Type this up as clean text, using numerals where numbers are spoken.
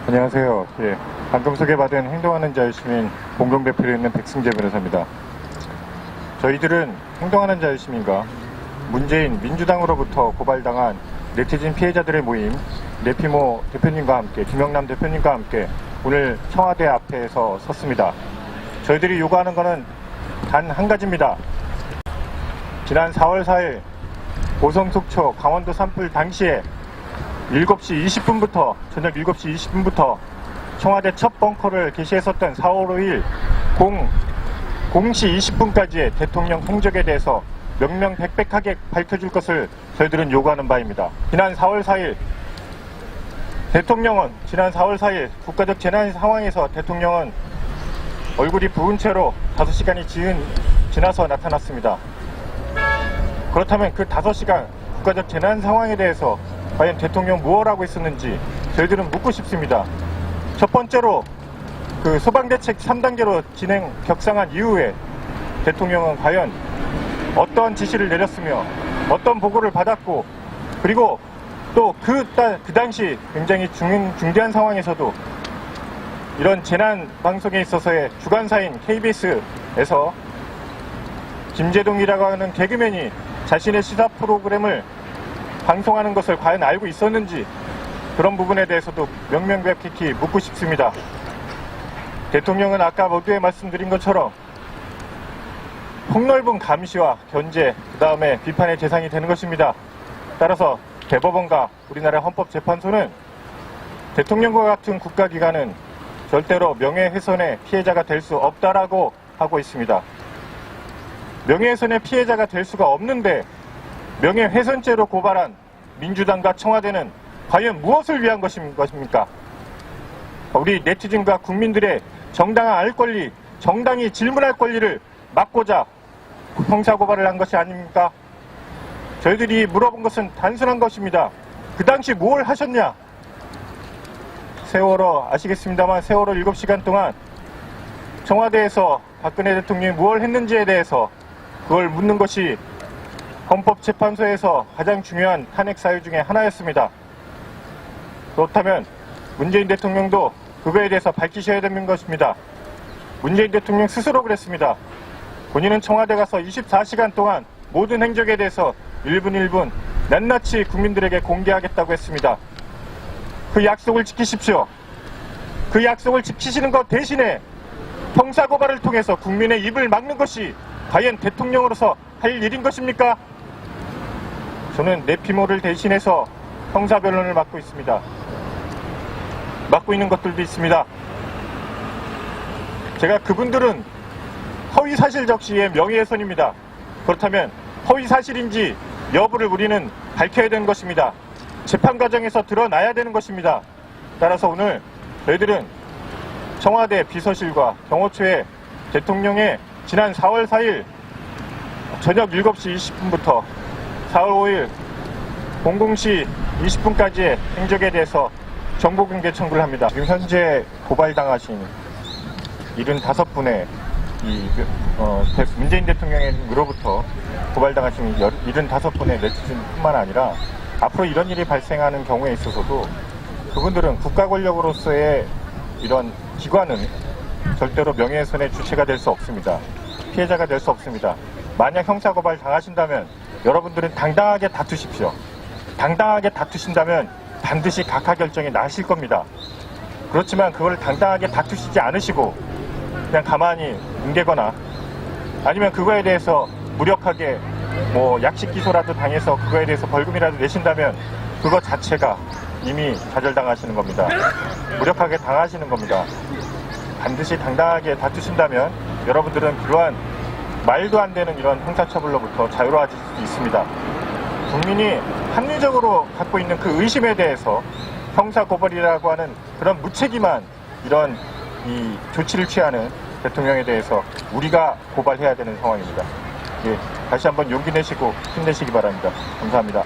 안녕하세요. 예, 방금 소개받은 행동하는 자유시민 공동대표로 있는 백승재 변호사입니다. 저희들은 행동하는 자유시민과 문재인 민주당으로부터 고발당한 네티즌 피해자들의 모임 네피모 대표님과 함께 김영남 대표님과 함께 오늘 청와대 앞에서 섰습니다. 저희들이 요구하는 것은 단 한 가지입니다. 지난 4월 4일 고성 속초 강원도 산불 당시에 7시 20분부터 저녁 7시 20분부터 청와대 첫 벙커를 게시했었던 4월 5일 0시 20분까지의 대통령 통적에 대해서 명명백백하게 밝혀줄 것을 저희들은 요구하는 바입니다. 지난 4월 4일 국가적 재난 상황에서 대통령은 얼굴이 부은 채로 5시간이 지나서 나타났습니다. 그렇다면 그 5시간 국가적 재난 상황에 대해서 과연 대통령 무엇을 하고 있었는지 저희들은 묻고 싶습니다. 첫 번째로 그 소방대책 3단계로 진행 격상한 이후에 대통령은 과연 어떤 지시를 내렸으며 어떤 보고를 받았고, 그리고 또 그 당시 굉장히 중대한 상황에서도 이런 재난 방송에 있어서의 주관사인 KBS에서 김재동이라고 하는 개그맨이 자신의 시사 프로그램을 방송하는 것을 과연 알고 있었는지, 그런 부분에 대해서도 명명백백히 묻고 싶습니다. 대통령은 아까 모두에 말씀드린 것처럼 폭넓은 감시와 견제, 그 다음에 비판의 대상이 되는 것입니다. 따라서 대법원과 우리나라 헌법재판소는 대통령과 같은 국가기관은 절대로 명예훼손의 피해자가 될 수 없다라고 하고 있습니다. 명예훼손의 피해자가 될 수가 없는데 명예훼손죄로 고발한 민주당과 청와대는 과연 무엇을 위한 것입니까? 우리 네티즌과 국민들의 정당한 알 권리, 정당히 질문할 권리를 막고자 형사고발을 한 것이 아닙니까? 저희들이 물어본 것은 단순한 것입니다. 그 당시 뭘 하셨냐? 세월호 아시겠습니다만 세월호 7시간 동안 청와대에서 박근혜 대통령이 뭘 했는지에 대해서 그걸 묻는 것이 헌법재판소에서 가장 중요한 탄핵 사유 중에 하나였습니다. 그렇다면 문재인 대통령도 그거에 대해서 밝히셔야 되는 것입니다. 문재인 대통령 스스로 그랬습니다. 본인은 청와대 가서 24시간 동안 모든 행적에 대해서 1분 1분 낱낱이 국민들에게 공개하겠다고 했습니다. 그 약속을 지키십시오. 그 약속을 지키시는 것 대신에 형사고발을 통해서 국민의 입을 막는 것이 과연 대통령으로서 할 일인 것입니까? 저는 네피모를 대신해서 형사변론을 맡고 있습니다. 맡고 있는 것들도 있습니다. 제가 그분들은 허위사실 적시의 명예훼손입니다. 그렇다면 허위사실인지 여부를 우리는 밝혀야 되는 것입니다. 재판 과정에서 드러나야 되는 것입니다. 따라서 오늘 저희들은 청와대 비서실과 경호처에 대통령의 지난 4월 4일 저녁 7시 20분부터 4월 5일 00시 20분까지의 행적에 대해서 정보공개 청구를 합니다. 지금 현재 고발당하신 75분의 문재인 대통령으로부터 고발당하신 75분의 네티즌뿐만 아니라 앞으로 이런 일이 발생하는 경우에 있어서도 그분들은 국가 권력으로서의 이런 기관은 절대로 명예훼손의 주체가 될 수 없습니다. 피해자가 될 수 없습니다. 만약 형사고발 당하신다면 여러분들은 당당하게 다투십시오. 당당하게 다투신다면 반드시 각하 결정이 나실 겁니다. 그렇지만 그걸 당당하게 다투시지 않으시고 그냥 가만히 뭉개거나 아니면 그거에 대해서 무력하게 약식 기소라도 당해서 그거에 대해서 벌금이라도 내신다면 그거 자체가 이미 좌절당하시는 겁니다. 무력하게 당하시는 겁니다. 반드시 당당하게 다투신다면 여러분들은 그러한 말도 안 되는 이런 형사처벌로부터 자유로워질 수 있습니다. 국민이 합리적으로 갖고 있는 그 의심에 대해서 형사고발이라고 하는 그런 무책임한 이런 이 조치를 취하는 대통령에 대해서 우리가 고발해야 되는 상황입니다. 예, 다시 한번 용기 내시고 힘내시기 바랍니다. 감사합니다.